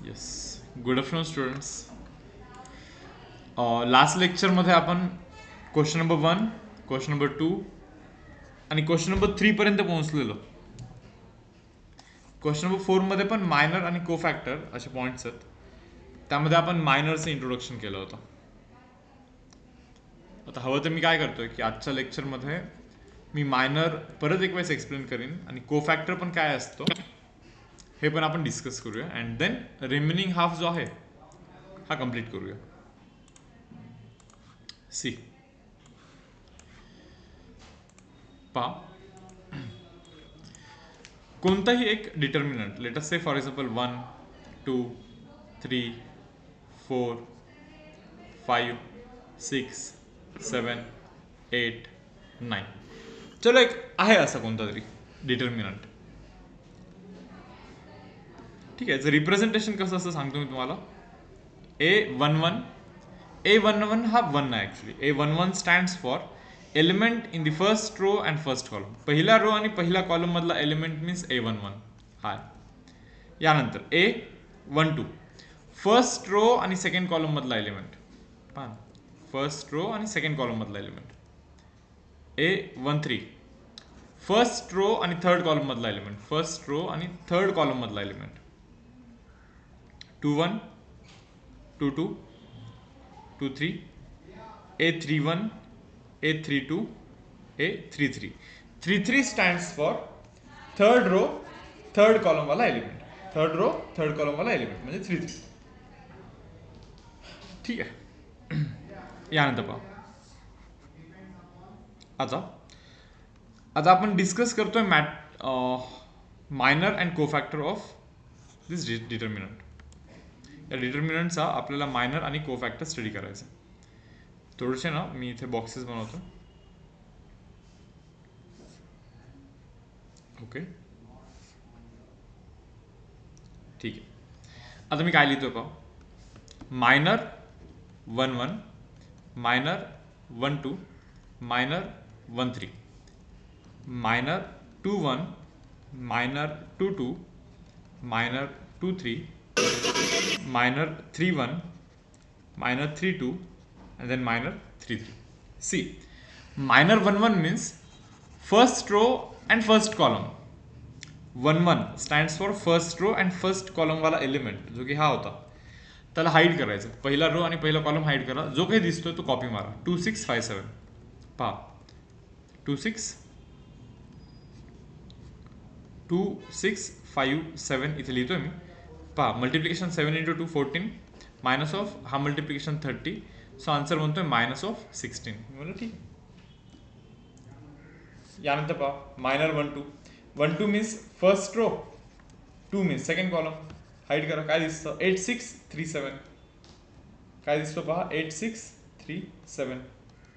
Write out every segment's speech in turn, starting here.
Yes. Good afternoon students. Last लेक्चरमध्ये आपण question number 1, question number 2 आणि क्वेश्चन नंबर 3 पर्यंत पोहोचलेलो. क्वेश्चन नंबर 4 मध्ये पण मायनर आणि को फॅक्टर असे पॉईंट्स आहेत. त्यामध्ये आपण मायनरचं इंट्रोडक्शन केलं होतं. आता हवं तर मी काय करतोय की आजच्या लेक्चरमध्ये मी मायनर परत एक वेळेस एक्सप्लेन करीन आणि को फॅक्टर पण काय असतो हे पण आपण डिस्कस करूया अँड देन रिमेनिंग हाफ जो आहे हा कंप्लीट करूया. सी पहा, कोणताही एक determinant, late us say for example 1, 2, 3, 4, 5, 6, 7, 8, 9. चलो एक आहे असा कोणता तरी डिटर्मिनंट. ठीक आहे. रिप्रेझेंटेशन कसं असं सांगतो मी तुम्हाला. A11 हा 1 आहे actually. A11 stands for element in the first row and first column. पहिल्या रो आणि पहिल्या कॉलम मधला एलिमेंट मीन्स A11 हा आहे. यानंतर A12 फर्स्ट रो आणि सेकंड कॉलम मधला एलिमेंट. पहा, फर्स्ट रो आणि सेकंड कॉलम मधला एलिमेंट. A13 फर्स्ट रो आणि थर्ड कॉलम मधला एलिमेंट. फर्स्ट रो आणि थर्ड कॉलम मधला element. 21, 22, 23, A31, A32, A33. 33 stands for third row third column वाला element. Third row third column वाला element म्हणजे 33. ठीक आहे. यानंतर पहा, आता आपण डिस्कस करतोय मायनर अँड को फॅक्टर ऑफ दिस डिटर्मिनंट. या डिटर्मिनंटचा आपल्याला मायनर आणि को फॅक्टर स्टडी करायचा. थोडेसे ना मी इथे बॉक्सेस बनवतो. ओके, ठीक आहे. आता मी काय लिहितो का, minor 1-1, minor 1-2, minor 1-3, minor 2-1, minor 2-2, minor 2-3, minor 3-1, minor 3-2, and then minor 3-3. See, minor 1-1 means first row and first column. 1-1 stands for first row and first column वाला एलिमेंट जो की हा होता त्याला हाईड करायचं. पहिला रो आणि पहिला कॉलम हाईड करा. जो काही दिसतोय तो कॉपी मारा. 2 6 5 7. पहा, 2 6 2 6 5 7 इथे लिहितोय मी. पहा, मल्टिप्लिकेशन 7 × 2 14, मायनस ऑफ हा मल्टिप्लिकेशन 30. सो आन्सर म्हणतोय मायनस ऑफ 16. म्हणलं ठीक. यानंतर पहा, minor 1-2. 1-2 means first row, 2 means second column. Hide करा. काय दिसतं? 8 6 3 7. काय दिसतो पहा? 8 6 3 7.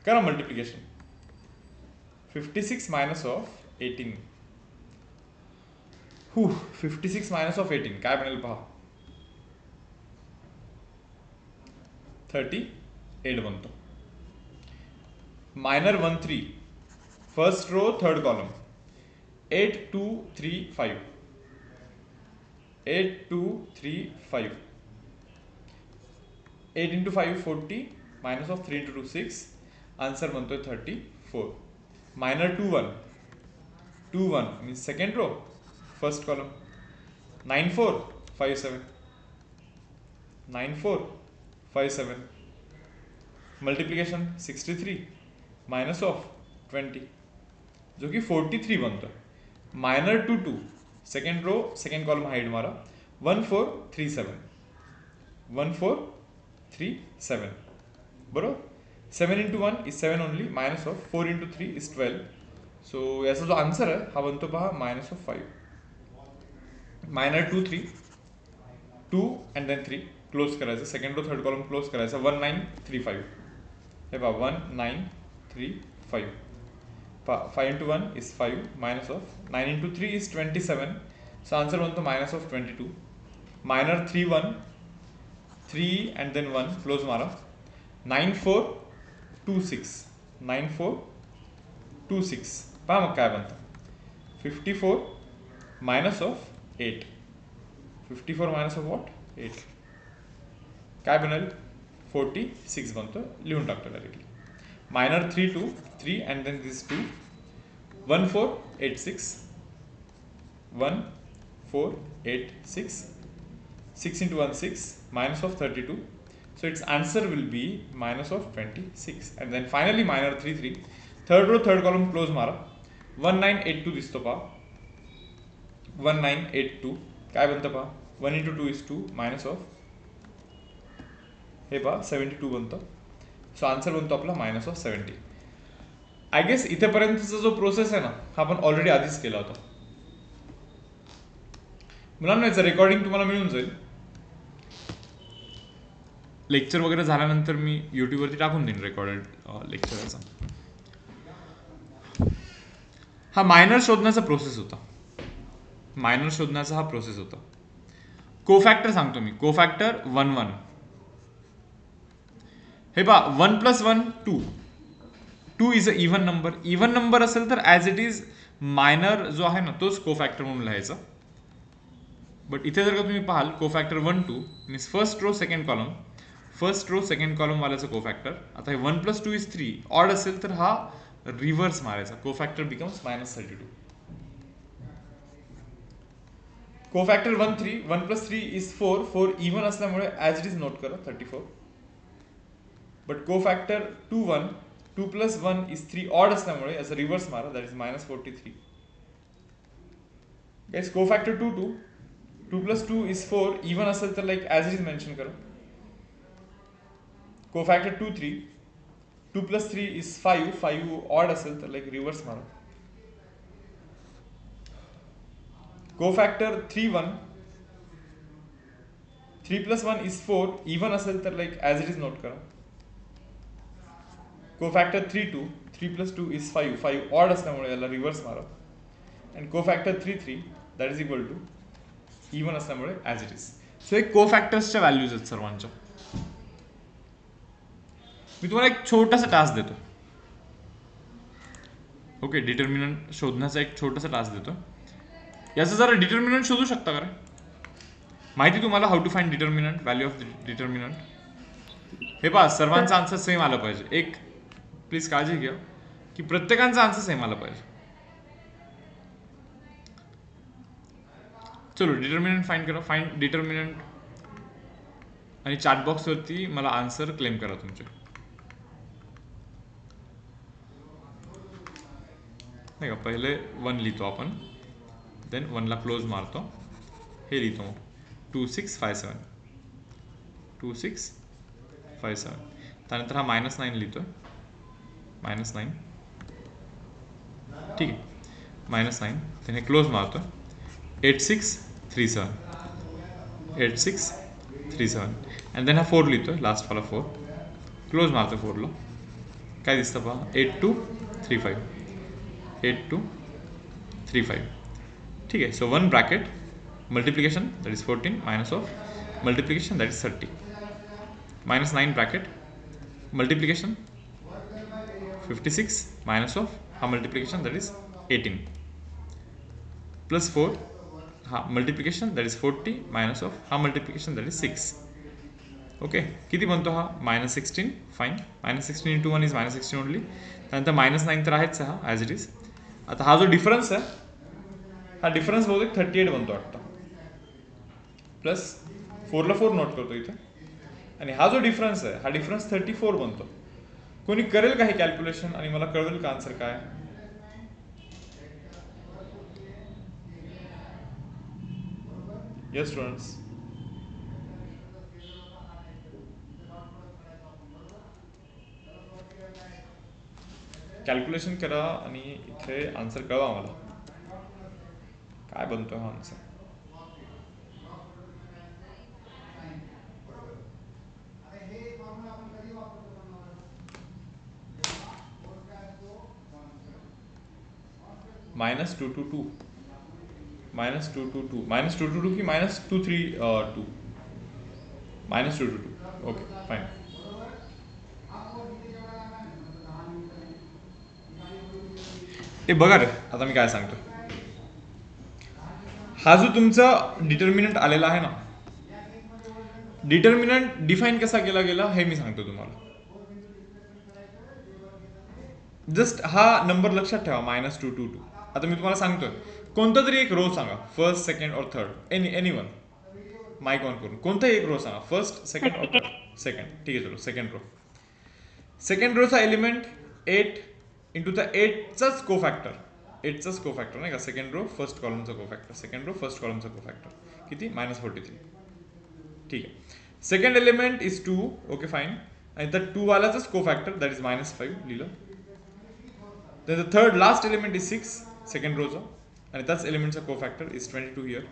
करा multiplication. 56 minus of 18. 56 minus of 18 काय बनेल पहा? 38 बनतो. Minor 1-3 first row third column. 8 2 3 5. 8 2 3 5. 8 × 5 40, minus of 3 × 2 6. Answer बनतोय 34. Minor 2-1 means second row first column. 9 4 5 7. 9 4 5 7. Multiplication 63 minus of 20 जो की 43 बनतो. Minor 2-2 second row second column hide मारा. 1 4 3 7. 1 4 3 7. बरोबर. 7 × 1 is 7 only. Minus of 4 × 3 is 12. So याचा जो आन्सर आहे हा बनतो पहा minus of 5. Minor 2 3 2 and then 3 close करायचं. Second row third column close करायचा. 1 9 3 5. हे पहा 1 9 3 5. 5 × 1 is 5. Minus of 9 × 3 is 27. So answer बनतो minus of 22. Minor 3-1 3 and then 1 close मारा. 9 4 2 6. 9 4 2 6. पहा मग काय बनतं? 54 minus of 8. 54 minus of what? 8 काय बनेल 46 बनतो. लिहून टाकतो directly. Minor 3 2 3 and then this 2 1 4 8 6 1 4 8 6 6 into 1 6 minus of 32. So its answer will be minus of 26. And then finally minor 3 3 third row third column close मारा 1982 दिसतो पहा 1982 काय बनतं पहा 1 into 2 is 2 minus of हे पहा 72 बनतं. सो आन्सर बनतो आपला मायनस ऑफ 70. आय गेस इथेपर्यंतचा जो प्रोसेस आहे ना हा आपण ऑलरेडी आधीच केला होता. मुलांना याचं रेकॉर्डिंग तुम्हाला मिळून जाईल. लेक्चर वगैरे झाल्यानंतर मी यूट्यूबवरती टाकून देईन रेकॉर्डेड लेक्चरचा. हा मायनर शोधण्याचा प्रोसेस होता. मायनर शोधण्याचा हा प्रोसेस होता. कोफॅक्टर सांगतो मी. कोफॅक्टर 1 1 हे पहा 1 + 1 2 2 is a even number. Even number असेल तर ॲज इट इज मायनर जो आहे ना तोच कोफॅक्टर म्हणून लिहायचा. बट इथे जर का तुम्ही पाहाल cofactor 1 2 means first row second column वाल्याचं कोफॅक्टर. आता हे 1 + 2 इज 3 ऑड असेल तर हा रिव्हर्स मारायचा. कोफॅक्टर बिकम्स -32. कोफॅक्टर 1 3 1 + 3 इज 4 4 इव्हन असल्यामुळे ॲज इट इज नोट करा 34. बट कोफॅक्टर 2 1 2 + 1 इज 3 ऑड असल्यामुळे याचा रिव्हर्स मारा that is -43. Guys cofactor 2 2 2 + 2 is 4 even असेल तर like as it is mention करा. कोफॅक्टर 2 3 2 + 3 इज 5 5 ऑड असेल तर लाईक रिव्हर्स मारा. कोफॅक्टर 3 1 3 + 1 इज 4 इव्हन असेल तर like as it is note करा. कोफॅक्टर 3 2 3 + 2 इज 5 5 ऑड असल्यामुळे याला रिव्हर्स मारा. And cofactor 3 3 that is equal to even असल्यामुळे ॲज इट इज. सो हे कोफॅक्टर्सच्या व्हॅल्यूज आहेत सर्वांच्या. मी तुम्हाला एक छोटासा टास्क देतो. ओके डिटर्मिनंट शोधण्याचा एक छोटासा टास्क देतो. याचं जरा डिटर्मिनंट शोधू शकता का रे? माहिती तुम्हाला how to find determinant value of determinant. हे पहा सर्वांचा आन्सर सेम आला पाहिजे. एक प्लीज काळजी घ्या की प्रत्येकांचा आन्सर सेम आला पाहिजे. चलो डिटर्मिनंट फाइंड करा. फाइंड डिटर्मिनंट आणि चॅट बॉक्सवरती मला आन्सर क्लेम करा तुमचे. नाही का पहिले 1 लिहितो आपण देन 1ला क्लोज मारतो. हे लिहितो मग 2657 2657. त्यानंतर हा -9 लिहितो. -9 ठीक आहे. -9 त्याने क्लोज मारतो 8637 8637 अँड देन हा 4 लिहितो लास्टवाला 4 क्लोज मारतो. 4ला काय दिसतं पहा 8235 8235 ठीक आहे. So 1 bracket multiplication that is 14 minus of multiplication that is 30 -9 bracket multiplication 56 minus of हा मल्टिप्लिकेशन दॅट इज 18 +4 हा multiplication that is 40 minus of हा मल्टिप्लिकेशन दॅट इज 6. ओके किती बनतो हा -16 फाईन. -16 × 1 is -16 only. त्यानंतर -9 तर आहेच हा ॲज इट इज. आता हा जो डिफरन्स आहे हा डिफरन्स बहुतेक 38 बनतो वाटतं. प्लस 4ला 4 नोट करतो इथे. आणि हा जो डिफरन्स आहे हा डिफरन्स 34 बनतो. कोणी करेल का हे कॅल्क्युलेशन आणि मला कळवेल का आन्सर काय? येस स्टुडंट्स कॅल्क्युलेशन करा आणि इथे आन्सर कळवा मला काय बनतो हा आन्सर. -222 -222 -222 की -232 -222 ओके फाईन. ते बघा रे आता मी काय सांगतो. हा जो तुमचा डिटर्मिनंट आलेला आहे ना डिटर्मिनंट डिफाईन कसा केला गेला हे मी सांगतो तुम्हाला. जस्ट हा नंबर लक्षात ठेवा -222. आता मी तुम्हाला सांगतोय कोणता तरी एक रो सांगा, फर्स्ट सेकंड और third, any one, mic on करून कोणताही एक रो सांगा, फर्स्ट सेकंड और थर्ड. सेकंड, ठीक आहे, चलो सेकंड रो. सेकंड रोचा एलिमेंट 8 इंटू द 8चाच कोफॅक्टर, 8चाच कोफॅक्टर नाही का, सेकंड रो फर्स्ट कॉलमचा कोफॅक्टर, सेकंड रो फर्स्ट कॉलमचा कोफॅक्टर किती -43. ठीक आहे. Second element is 2, okay fine, आणि त्या 2 वालाचाच कोफॅक्टर दॅट इज -5 लिहिलं. then the third last element is 6 second row चा, आणि त्याच एलिमेंटचा कोफॅक्टर इज 22 हिअर.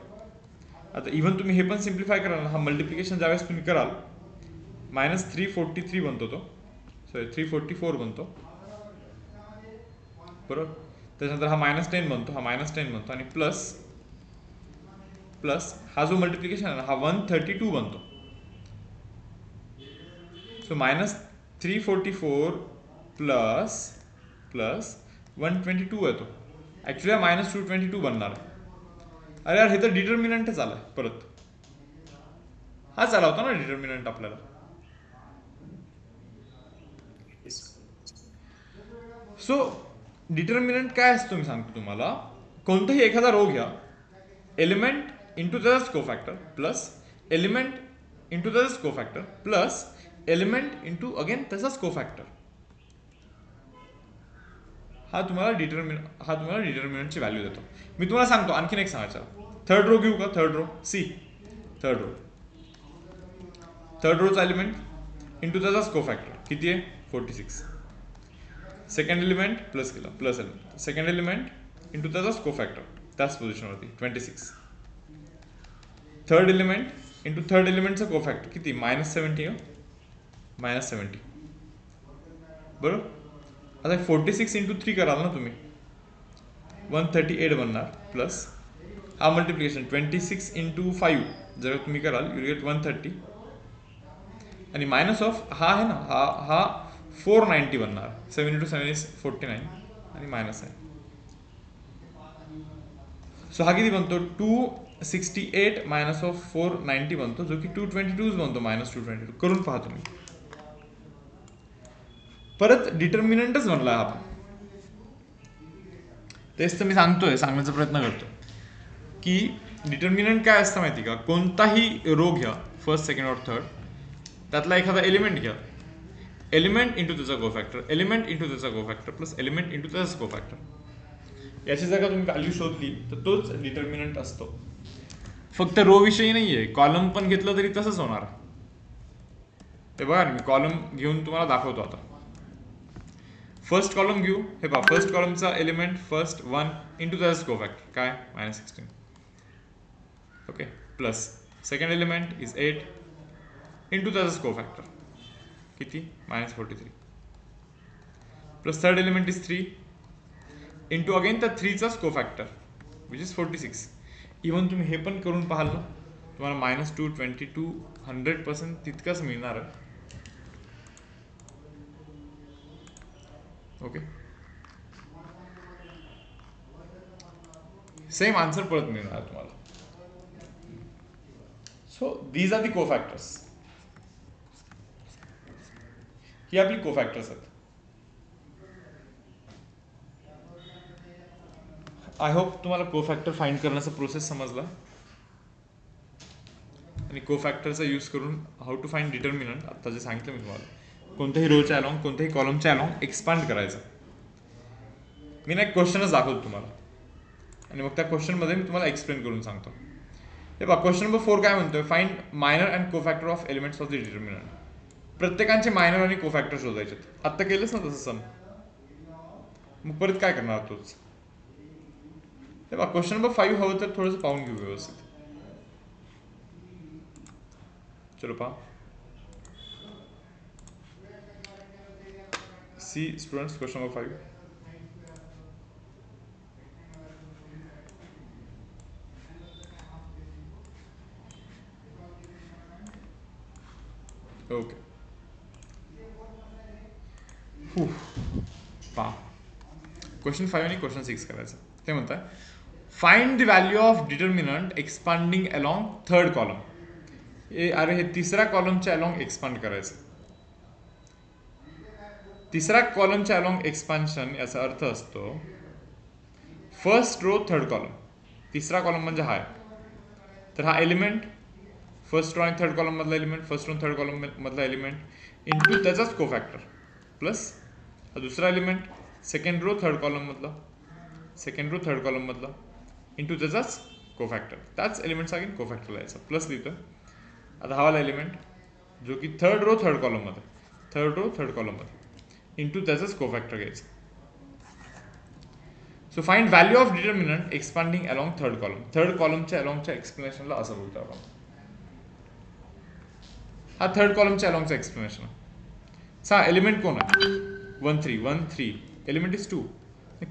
आता इव्हन तुम्ही हे पण सिम्प्लिफाय कराल ना, हा मल्टिप्लिकेशन ज्यावेळेस तुम्ही कराल -343 बनतो तो, सॉरी 344 बनतो बरोबर. त्याच्यानंतर हा -10 बनतो, हा -10 बनतो, आणि प्लस हा जो मल्टिप्लिकेशन आहे ना हा 132 बनतो. सो -344 प्लस 122 आहे तो, ॲक्च्युली हा -222 बनणार आहे. अरे यार हे तर डिटर्मिनंटच आलाय परत, हाच आला होता ना डिटर्मिनंट आपल्याला. सो डिटर्मिनंट काय असतो मी सांगतो तुम्हाला. कोणताही एखादा रो घ्या, एलिमेंट इंटू त्याचाच कोफॅक्टर प्लस एलिमेंट इंटू त्याचाच cofactor plus element into again त्याचाच कोफॅक्टर, हा तुम्हाला डिटर्मिनंटची व्हॅल्यू देतो. मी तुम्हाला सांगतो आणखीन एक सांगायचं. थर्ड रो घेऊ का, थर्ड रो सी, थर्ड रोचा एलिमेंट इंटू त्याचाच कोफॅक्टर किती आहे 46. सेकंड एलिमेंट प्लस केला, plus element, second element into त्याचाच कोफॅक्टर त्याच पोझिशनवरती 26. थर्ड एलिमेंट इंटू थर्ड एलिमेंटचा कोफॅक्टर किती -70 -70 बरोबर. आता 46 इंटू 3 कराल ना तुम्ही 138 बनणार, प्लस हा मल्टिप्लिकेशन 26 इंटू 5 जर तुम्ही कराल यू गेट 130, आणि मायनस ऑफ हा आहे ना हा 490 बनणार, 7 इंटू 7 इज 49, आणि मायनस आहे. सो हा किती बनतो 268 मायनस ऑफ 490 बनतो, जो की 222 बनतो, -222. करून पहा तुम्ही, परत डिटर्मिनंटच बनला हा. तेच तर मी सांगण्याचा प्रयत्न करतो की डिटर्मिनंट काय असतं माहिती का. कोणताही रो घ्या, फर्स्ट सेकंड और थर्ड, त्यातला एखादा एलिमेंट घ्या, एलिमेंट इंटू त्याचा कोफॅक्टर, एलिमेंट इंटू त्याचा कोफॅक्टर प्लस एलिमेंट इंटू त्याचा कोफॅक्टर, याची जर का तुम्ही व्हॅल्यू शोधली तर तोच डिटर्मिनंट असतो. फक्त रो विषयी नाही आहे, कॉलम पण घेतलं तरी तसंच होणार. ते बघा मी कॉलम घेऊन तुम्हाला दाखवतो. आता फर्स्ट कॉलम घेऊ, हे पहा फर्स्ट कॉलमचा एलिमेंट फर्स्ट 1 इंटू त्याचाच कोफॅक्टर काय -16, okay, plus second element is 8 into त्याचाच कोफॅक्टर किती -43, plus third element is 3 into again त्या 3चाच कोफॅक्टर विच इज 46. इव्हन तुम्ही हे पण करून पाहाल ना, तुम्हाला -222 100% तितकाच मिळणार आहे. ओके, सेम आन्सर परत मिळणार तुम्हाला. सो दीज आर दी कोफॅक्टर्स, ही आपली कोफॅक्टर्स आहेत. आय होप तुम्हाला कोफॅक्टर फाइंड करण्याचा प्रोसेस समजला, आणि कोफॅक्टरचा यूज करून हाऊ टू फाइंड डिटर्मिनंट आता जे सांगितलं मी तुम्हाला, कोणत्याही रोच्या अलॉंग कोणत्याही कॉलमच्या अलॉंग एक्सपांड करायचं. मी ना एक क्वेश्चनच दाखवतो तुम्हाला, आणि मग त्या क्वेश्चनमध्ये मी तुम्हाला एक्सप्लेन करून सांगतो. हे बघा क्वेश्चन नंबर 4 काय म्हणतोय, find minor and cofactor of elements of the determinant. प्रत्येकांचे मायनर आणि कोफॅक्टर शोधायचे. आत्ता केलंच ना तसं सम, मग परत काय करणार तोच. हे बघा क्वेश्चन नंबर 5 हवं तर थोडंसं पाहून घेऊ व्यवस्थित. चलो पहा, see students question number 5. Okay, पहा क्वेश्चन 5 आणि क्वेश्चन 6 करायचं. ते म्हणतात find the value of determinant expanding along third column. अरे हे तिसऱ्या कॉलमच्या अलॉंग एक्सपांड करायचं. तिसऱ्या कॉलमच्या अलॉंग एक्सपान्शन याचा अर्थ असतो फर्स्ट रो थर्ड कॉलम. तिसरा कॉलम म्हणजे हा आहे, तर हा एलिमेंट फर्स्ट रो आणि थर्ड कॉलम मधला element, first row third column मधला एलिमेंट इंटू त्याचाच कोफॅक्टर प्लस हा दुसरा element second row third column मधला, सेकंड रो थर्ड कॉलम मधला इंटू त्याचाच कोफॅक्टर, त्याच एलिमेंटचा अगेन कोफॅक्टर लिहायचा प्लस लिहितो. आता हा वाला एलिमेंट जो की थर्ड रो थर्ड कॉलम मध्ये, थर्ड रो थर्ड कॉलम मध्ये इंटू त्याचाच कोफॅक्टर घ्यायचं. So find value of determinant expanding along third column. Third कॉलमच्या अलॉंगच्या एक्सप्लेनेशनला असं बोलतो आपण. हा थर्ड कॉलमच्या अलॉंगचा एक्सप्लेनेशन आहे. सा एलिमेंट कोण आहे? 1 3 1 3 एलिमेंट इज 2.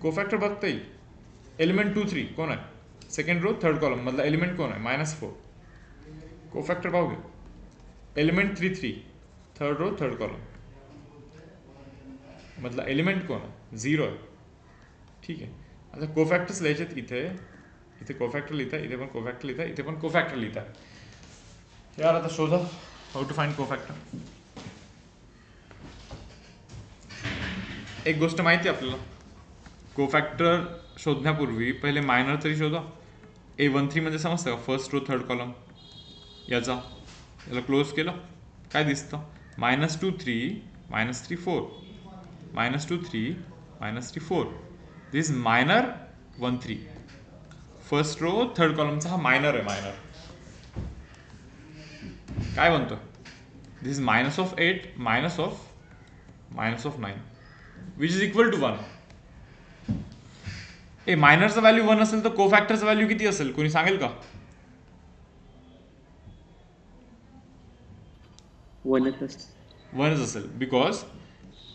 कोफॅक्टर बघता येईल. एलिमेंट 2 3 कोण आहे? सेकंड रो थर्ड कॉलम मधला एलिमेंट कोण आहे? -4. कोफॅक्टर पाहू घ्या. Element 3 3 third row third column मधला एलिमेंट कोण आहे? 0 आहे. ठीक आहे. आता कोफॅक्टर्स लिहायचे इथे, इथे कोफॅक्टर लिहिता, इथे पण कोफॅक्टर लिहिता, इथे पण कोफॅक्टर लिहिता. यार आता शोधा हाऊ टू फाइंड कोफॅक्टर. एक गोष्ट माहिती आहे आपल्याला, कोफॅक्टर शोधण्यापूर्वी पहिले मायनर तरी शोधा. A13 म्हणजे समजतं का? फर्स्ट रो थर्ड कॉलम याचा, याला क्लोज केलं काय दिसतं? -2 3 -3 4 -2 3 -3 4. This minor 1 3. First row third कॉलमचा हा मायनर आहे. मायनर काय बनतो? This -8 -9 which is equal to 1. ए मायनरचा व्हॅल्यू 1 असेल तर कोफॅक्टरचा व्हॅल्यू किती असेल? कोणी सांगेल का? 1 असेल, बिकॉज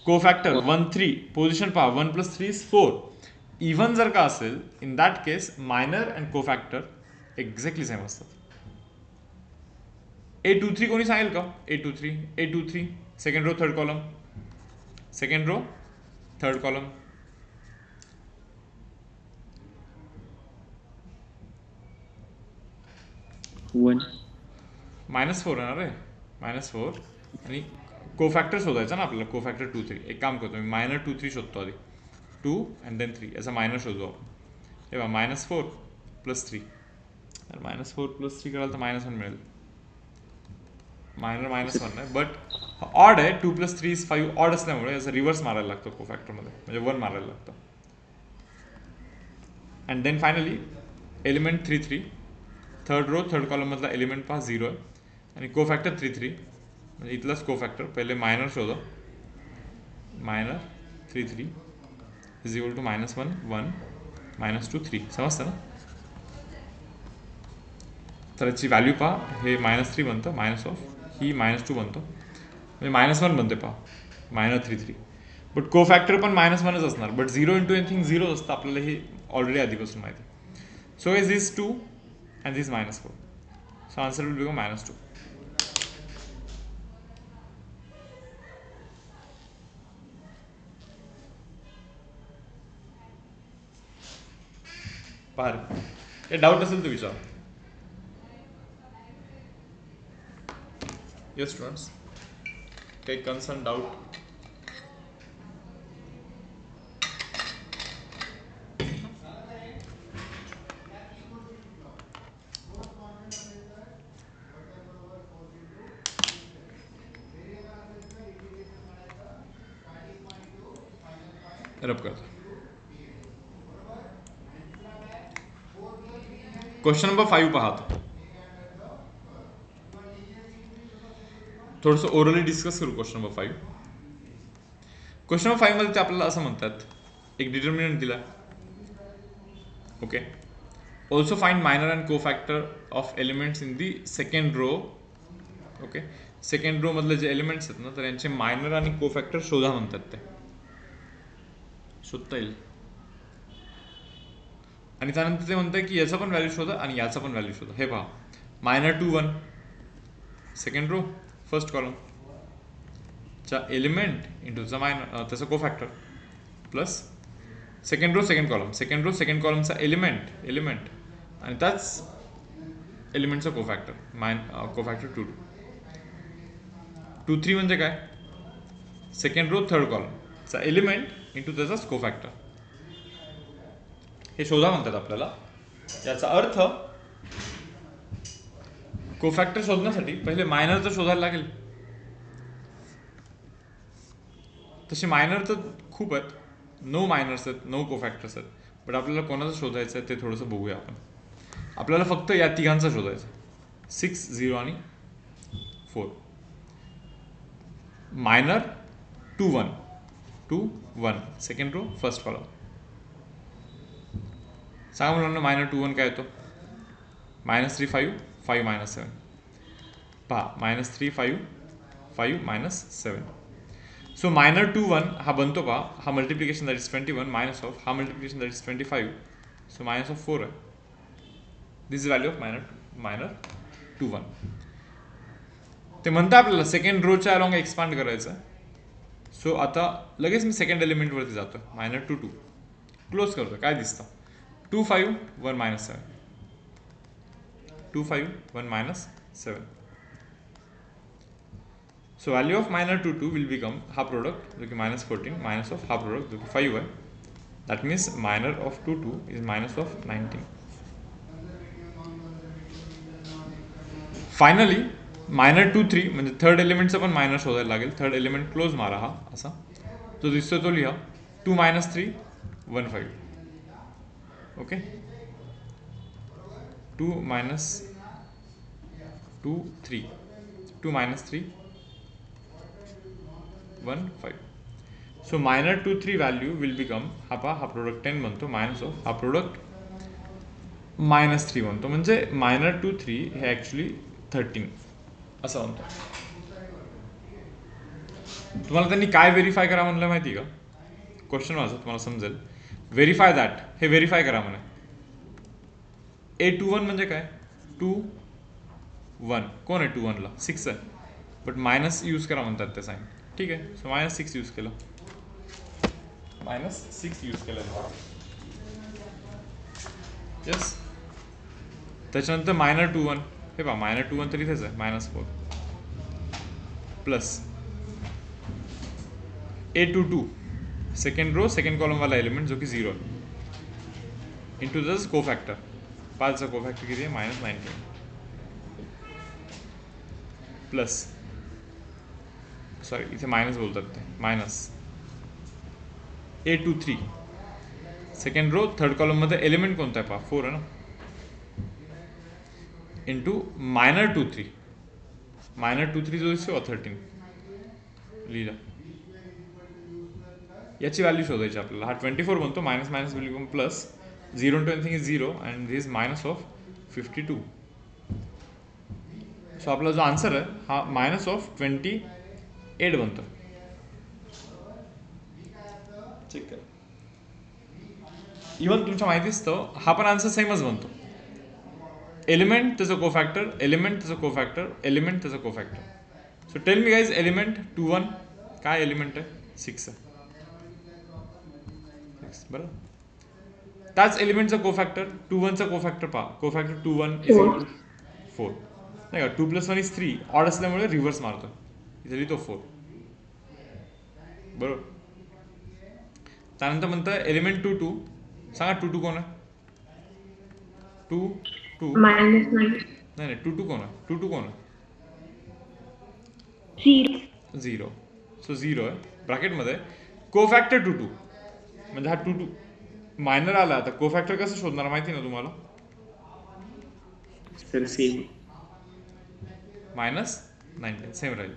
कोफॅक्टर 1 3 पोझिशन पहा, 1 + 3 = 4. इव्हन जर का असेल in that case minor and cofactor exactly same असतात. A23 कोणी सांगेल का? A23 second row third column, second row third column. -4 आहे ना रे, -4. आणि कोफॅक्टर शोधायचा ना आपल्याला, कोफॅक्टर 2 3. एक काम करतो मी, -2 3 शोधतो आधी, 2 अँड देन 3 याचा मायनर शोधू आपण. हे बघा -4 + 3, तर -4 + 3 कराल तर -1 मिळेल. मायनर -1 नाही, बट ऑड आहे. 2 + 3 = 5 ऑड असल्यामुळे याचा रिव्हर्स मारायला लागतो कोफॅक्टरमध्ये, म्हणजे 1 मारायला लागतं. And then finally element 3 3 third row third column मधला एलिमेंट पहा 0 आहे, आणि कोफॅक्टर 3 3 म्हणजे इथलाच कोफॅक्टर. पहिले मायनर शोधा. Minor 3 3 is equal to -1 1 -2 3. समजतं ना? तर याची व्हॅल्यू पहा, हे -3 बनतं, ही -2 बनतं, म्हणजे -1 बनते पहा, -3 3. बट कोफॅक्टर पण -1च असणार, बट 0 × एनिथिंग 0 असतं, आपल्याला हे ऑलरेडी आधीपासून माहिती. So is this 2 and this -4. So answer will become -2. पार हे डाऊट असेल तर विचार. येस स्टुडंट्स, काही कन्सर्न डाऊट? रब करतो. क्वेश्चन नंबर 5 पाहतो. थोडंसं ओरली डिस्कस करू क्वेश्चन नंबर 5. क्वेश्चन नंबर 5 मध्ये ते आपल्याला असं म्हणतात, एक डिटर्मिनंट दिला, okay. Also find minor and cofactor of elements in the second row. Okay, second row मधले जे एलिमेंट्स आहेत ना, तर यांचे मायनर आणि कोफॅक्टर शोधा म्हणतात. ते शोधता येईल. आणि त्यानंतर ते म्हणतं की याचा पण व्हॅल्यू शोधा आणि याचा पण व्हॅल्यू शोधा. हे पहा, -2 1 सेकंड रो फर्स्ट कॉलम चा एलिमेंट इंटू चा मायनर, त्याचा cofactor, plus second row second कॉलमचा एलिमेंट आणि त्याच एलिमेंटचा कोफॅक्टर कोफॅक्टर 2 2 3 म्हणजे काय, सेकंड रो थर्ड कॉलमचा एलिमेंट इंटू त्याचा कोफॅक्टर, हे शोधा म्हणतात आपल्याला. याचा अर्थ कोफॅक्टर शोधण्यासाठी पहिले मायनर तर शोधायला लागेल. तसे मायनर तर खूप आहेत, 9 मायनर्स आहेत, 9 कोफॅक्टर्स आहेत, बट आपल्याला कोणाचं शोधायचं आहे ते थोडंसं बघूया आपण. आपल्याला फक्त या तिघांचं शोधायचं, 6 0 आणि 4. Minor 2 1 2 1 second row first column. सांगा मुलांना मायनर 2 1 काय येतो, -3 5 5 -7. पहा -3 5 5 -7. सो मायनर 2 1 हा बनतो पहा, हा multiplication that is 21 minus of हा मल्टिप्लिकेशन दॅट इज 25, सो -4 आहे. दिस इज व्हॅल्यू ऑफ मायनर 2 1. ते म्हणतं आपल्याला सेकंड रोच्या अलॉंग एक्सपांड करायचं. सो आता लगेच मी सेकंड एलिमेंटवरती जातो, मायनर 2 2 क्लोज करतो. काय दिसतं, 2 5 1 -7 2 5 1 -7. So value of minor 2 2 will become हा प्रोडक्ट जो की -14 मायनस ऑफ हा प्रोडक्ट जो की 5 आहे. That means minor of 2 2 is minus of 19. Finally minor 2 3 म्हणजे थर्ड एलिमेंटचं पण मायनर शोधायला लागेल. थर्ड एलिमेंट क्लोज मारा हा असा जो दिसतो तो लिहा, 2 -3 1 5. Okay, 2 2 3 2 -3 1 5. So minor 2 3 value will become हा पहा, हा प्रोडक्ट 10 बनतो मायनस ऑफ हा प्रोडक्ट -3 बनतो. म्हणजे मायनर 2 3 हे ॲक्च्युली 13 असं म्हणतो. तुम्हाला त्यांनी काय व्हेरीफाय करा म्हणलं माहिती का, क्वेश्चन माझं तुम्हाला समजेल. व्हेरीफाय दॅट, हे व्हेरीफाय करा म्हणे. A21 म्हणजे काय, 2 1 कोण आहे 2 1ला, 6 आहे, बट मायनस यूज करा म्हणतात ते साईन. ठीक आहे, सो -6 यूज केलं, -6 यूज केलं. येस. त्याच्यानंतर मायनर 2 1, हे पहा मायनर 2 1 तर इथेच आहे, -4 plus A22 second row second column वाला एलिमेंट जो की 0 आहे इंटू दस कोफॅक्टर. 5चा कोफॅक्टर किती आहे, -19 प्लस, सॉरी इथे मायनस बोलतात ते, minus A23 second row third कॉलममध्ये एलिमेंट कोणता आहे पहा, 4 आहे ना, इंटू मायनर 2 3 मायनर 2 3 जो दिसतो 13 लिहिला. याची व्हॅल्यू शोधायची आपल्याला. हा 24 बनतो, minus minus will become plus, 0 into anything is 0 and this is minus of 52. So आपला जो आन्सर आहे हा मायनस ऑफ 28 बनतो. चेक करा. इव्हन तुमच्या माहिती असतं हा पण आन्सर सेमच बनतो. एलिमेंट त्याचं कोफॅक्टर, एलिमेंट त्याचं कोफॅक्टर, एलिमेंट त्याचं cofactor. So tell me guys, element 2 1 काय एलिमेंट आहे, 6 आहे, बरं. त्याच एलिमेंटचा कोफॅक्टर 2 1चा कोफॅक्टर पहा, कोफॅक्टर 2 1 इज इक्वल टू 4 नाही का, 2 + 1 is 3, ऑड असल्यामुळे रिव्हर्स मारतो, इथे लिहितो 4 बरोबर. त्यानंतर म्हणतं एलिमेंट 2 2, सांगा 2 2 कोण आहे, 2 2 -9 नाही 2 2 कोण आहे, 2 2 कोण आहे, 0. सो 0 आहे ब्रॅकेटमध्ये, कोफॅक्टर 2 2 म्हणजे हा 2 2 मायनर आला. आता कोफॅक्टर कसं शोधणार माहिती ना तुम्हाला, सर सेम -19 सेम राहील.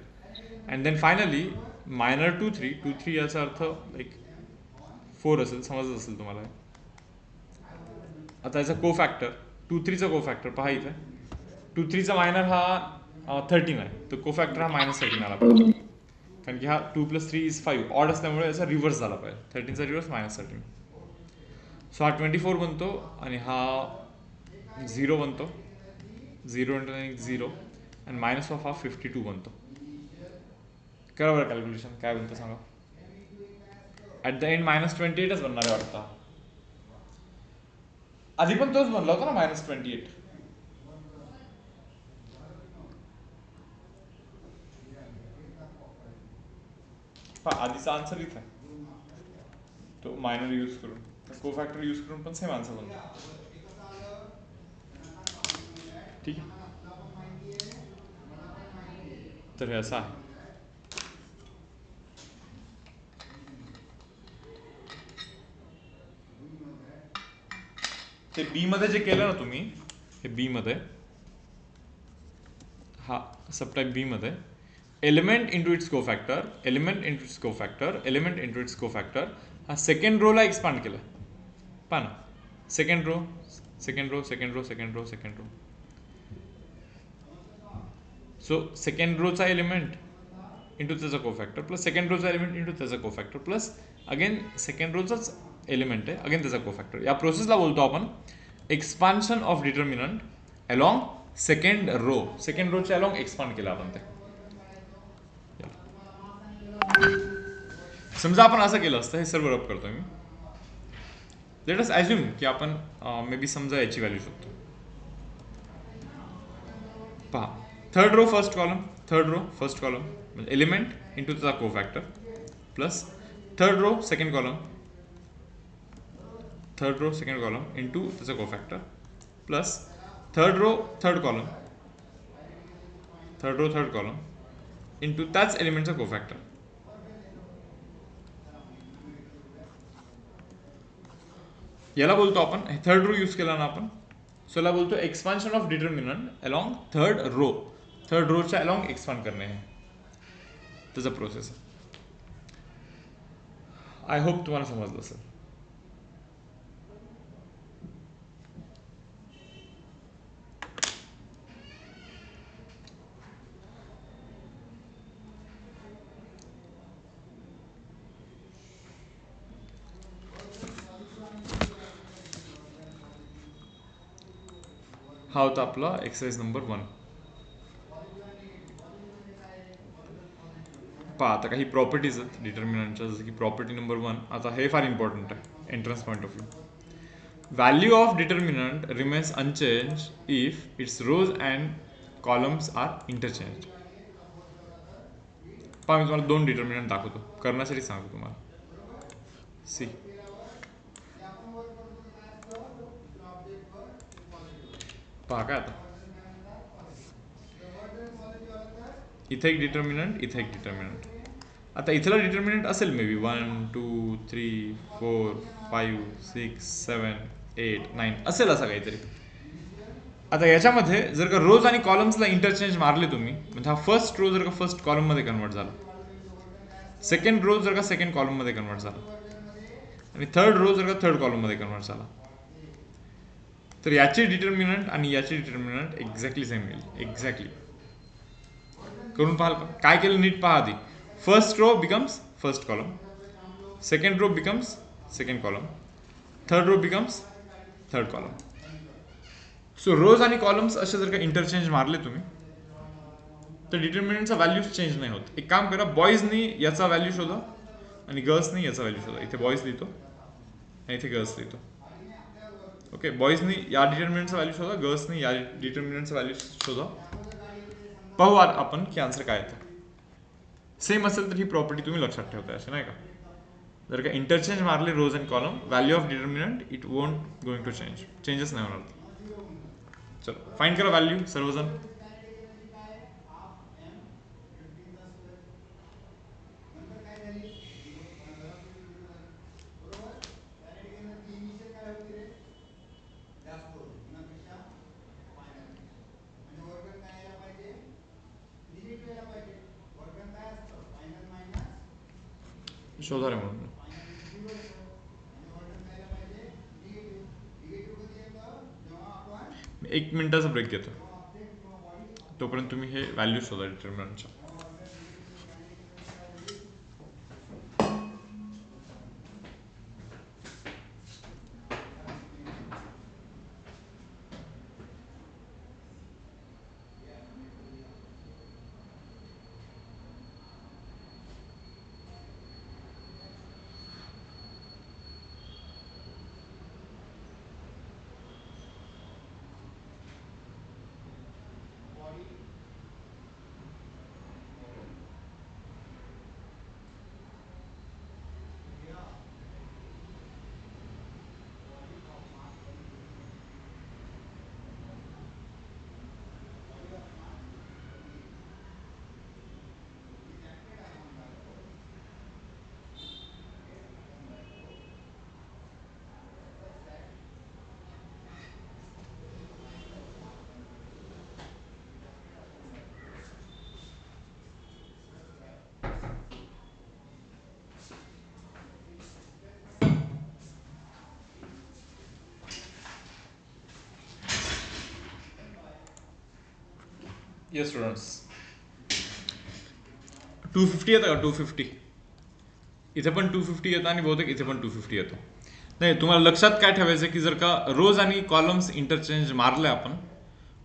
अँड देन फायनली मायनर 2 3 2 3 याचा अर्थ लाईक 4 असेल, समजत असेल तुम्हाला. आता याचा कोफॅक्टर 2 3चा कोफॅक्टर पहा इथे, 2 3चा मायनर हा 13 आहे, तर कोफॅक्टर हा -13 आला पाहिजे, कारण की हा 2 + 3 is 5, ऑड असल्यामुळे याचा रिव्हर्स झाला पाहिजे, 13चा रिव्हर्स -13. सो हा 24 बनतो आणि हा 0 बनतो, 0 into 0 आणि मायनस ऑफ हा 52 बनतो. करा बरं कॅल्क्युलेशन, काय बनतं सांगा. ॲट द एंड -28च बनणार आहे वाटतं. आधी पण तोच बनला होता ना -28. आधीचा आन्सर इथं आहे. तो मायनर यूज करून कोफॅक्टर यूज करून पण सेम आन्सर बनतो. ठीक आहे. तर हे असं आहे. ते बी मध्ये जे केलं ना तुम्ही, हे बी मध्ये, हा सबटाईप बी मध्ये element into its cofactor, element into its cofactor, element into its cofactor, हा सेकंड रोला एक्सपांड केला. पहा ना, second row, second row, second row, second row, second row. So second रोचा एलिमेंट इंटू त्याचा कोफॅक्टर प्लस सेकंड रोचा element into त्याचा cofactor plus again second रोचाच एलिमेंट आहे अगेन त्याचा कोफॅक्टर. या प्रोसेसला बोलतो आपण expansion of determinant along second row. Second रोच्या अलॉंग एक्सपांड केलं आपण ते. समजा आपण असं केलं असतं, हे सर्व रब करतोय मी. लेट अस ॲज्युम की आपण मे बी समजा याची व्हॅल्यू शोधतो. पहा, third row first column, third row first column म्हणजे एलिमेंट इंटू त्याचा cofactor plus third row second column, third row second column into त्याचा cofactor plus third row third column, third row third column into त्याच एलिमेंटचा कोफॅक्टर. याला बोलतो आपण, third row use केला ना आपण, सो याला बोलतो expansion of determinant along third row. Third रोच्या अलॉंग एक्सपांड करणे हे त्याचा प्रोसेस आहे. आय होप तुम्हाला समजलं असेल. हा होता आपला एक्सरसाइज नंबर 1. पहा आता काही प्रॉपर्टीज आहेत डिटर्मिनंटच्या, जसं की प्रॉपर्टी नंबर 1. आता हे फार इम्पॉर्टंट आहे entrance point of view. Value of determinant remains unchange if its rows and columns are interchange. पहा मी तुम्हाला 2 डिटर्मिनंट दाखवतो, करण्यासाठी सांगतो तुम्हाला. सी, पहा काय आता, इथे एक डिटर्मिनंट, इथे एक डिटर्मिनंट. आता इथला डिटर्मिनंट असेल मे बी 1 2 3 4 5 6 7 8 9 असेल असा काहीतरी. आता याच्यामध्ये जर का रोज आणि कॉलम्सला इंटरचेंज मारले तुम्ही, म्हणजे हा फर्स्ट रो जर का फर्स्ट कॉलममध्ये कन्वर्ट झाला, सेकंड रो जर का सेकंड कॉलममध्ये कन्वर्ट झाला आणि थर्ड रो जर का थर्ड कॉलममध्ये कन्वर्ट झाला, तर याची डिटर्मिनंट आणि याची डिटर्मिनंट एक्झॅक्टली सेम येईल. एक्झॅक्टली करून पाहाल का? काय केलं नीट पहा आधी. First row becomes first column, second row becomes second column, third row becomes third column. So rows आणि कॉलम्स असे जर का इंटरचेंज मारले तुम्ही, तर डिटर्मिनंटचा व्हॅल्यूज चेंज नाही होत. एक काम करा, बॉईजनी याचा व्हॅल्यू शोधा आणि गर्ल्सनी याचा व्हॅल्यू शोधा. इथे बॉईज लिहितो आणि इथे गर्ल्स लिहितो. ओके, बॉईजनी या डिटर्मिनंटचा व्हॅल्यू शोधा, गर्ल्सनी या डिटर्मिनंटचा व्हॅल्यू शोधा. पाहू आपण की आन्सर काय येतं. सेम असेल तर ही प्रॉपर्टी तुम्ही लक्षात ठेवता, असे नाही का. जर का इंटरचेंज मारले rows and column, value of determinant it won't going to changes नाही होणार. चलो फाइंड करा व्हॅल्यू सर्वजण. शोधा रे म्हणून 1 मिनिटाचा ब्रेक घेतो, तोपर्यंत तुम्ही हे व्हॅल्यू शोधा डिटर्मिनंटच्या. येस स्टुडंट्स 250 येतं का 250 इथे पण 250 येतं आणि बहुतेक इथे पण 250 येतो. नाही तुम्हाला लक्षात काय ठेवायचं की जर का रोज आणि कॉलम्स इंटरचेंज मारले आपण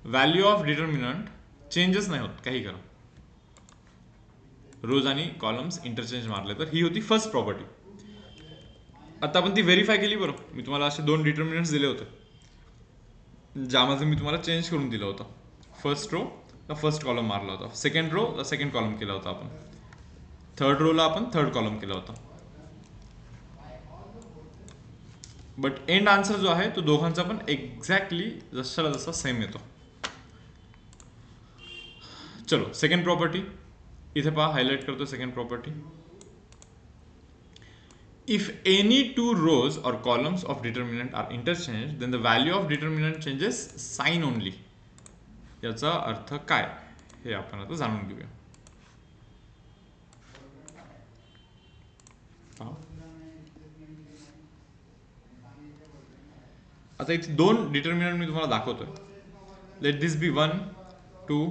व्हॅल्यू ऑफ डिटर्मिनंट चेंजेस नाही होत काही करा. रोज आणि कॉलम्स इंटरचेंज मारले तर ही होती फर्स्ट प्रॉपर्टी. आता आपण ती व्हेरीफाय केली बरं. मी तुम्हाला असे 2 डिटर्मिनंट्स दिले होते ज्यामध्ये मी तुम्हाला चेंज करून दिलं होतं. फर्स्ट रो ला फर्स्ट कॉलम मारला होता, सेकंड रो ला सेकंड कॉलम केला होता आपण, थर्ड रोला आपण थर्ड कॉलम केला होता. बट एंड आन्सर जो आहे तो दोघांचा पण एक्झॅक्टली जशाला जसा सेम येतो. चलो सेकंड प्रॉपर्टी इथे पहा हायलाइट करतो. Second property, if any two rows or columns of determinant are interchanged then the value of determinant changes sign only. याचा अर्थ काय हे आपण आता जाणून घेऊया. आता इथे 2 डिटर्मिनंट मी तुम्हाला दाखवतोय. Let this be 1 2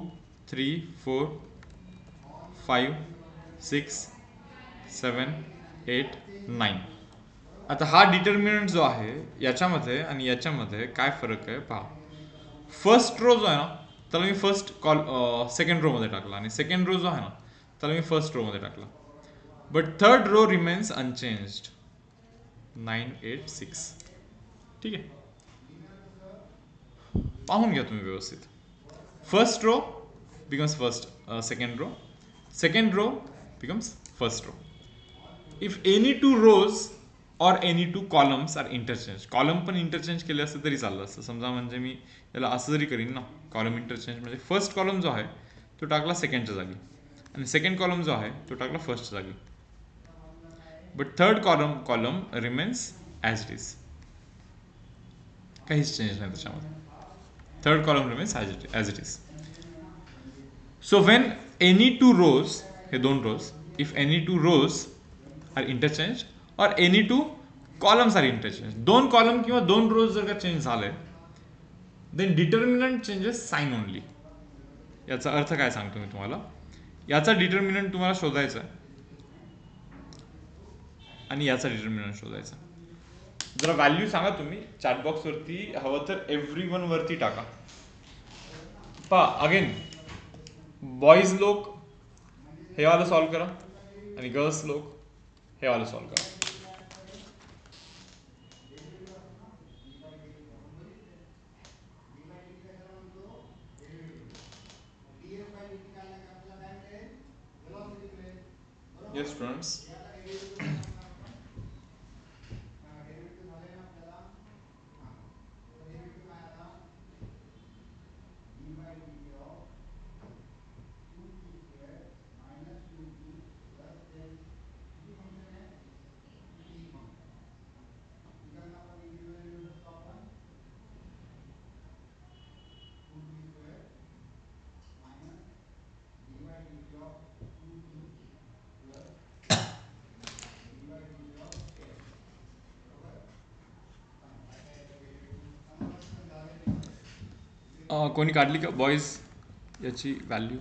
3 4 5 6 7 8 9. आता हा डिटर्मिनंट जो आहे याच्यामध्ये आणि याच्यामध्ये काय फरक आहे पहा. फर्स्ट रो जो आहे ना त्याला मी फर्स्ट सेकंड रो मध्ये टाकला आणि सेकंड रो जो आहे ना त्याला मी फर्स्ट रो मध्ये टाकला. But third row remains unchanged 9 8 6. ठीक आहे, पाहून घ्या तुम्ही व्यवस्थित. First row becomes second row, second row becomes first row. If any two rows और any two columns are interchange, column पण इंटरचेंज केले असते तरी चाललं असतं. समजा म्हणजे मी याला असं जरी करीन ना, कॉलम इंटरचेंज म्हणजे फर्स्ट कॉलम जो आहे तो टाकला सेकंडच्या जागी आणि सेकंड कॉलम जो आहे तो टाकला फर्स्टच्या जागी. But third column remains as it is, काहीच चेंज नाही त्याच्यामध्ये. Third column remains as it is. So when any two rows, हे 2 rows, if any two rows are interchange और any two columns are interchange, 2 column किंवा 2 rows जर का change झाले then determinant changes sign only. याचा अर्थ काय सांगतो मी तुम्हाला. याचा डिटर्मिनंट तुम्हाला शोधायचा आहे आणि याचा डिटर्मिनंट शोधायचा. जरा व्हॅल्यू सांगा तुम्ही चॅटबॉक्स वरती, हवं तर एव्हरीवन वरती टाका. पहा अगेन बॉईज लोक हे वाला सॉल्व करा आणि गर्ल्स लोक हे वाला सॉल्व करा. येस स्टुडंट्स, कोणी काढली का बॉईज याची व्हॅल्यू.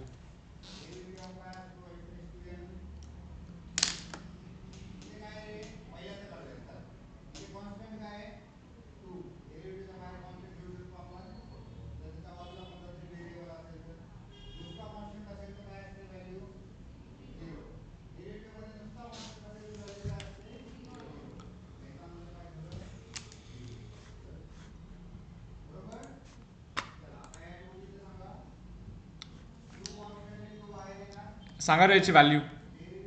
सांगा रे याची व्हॅल्यू.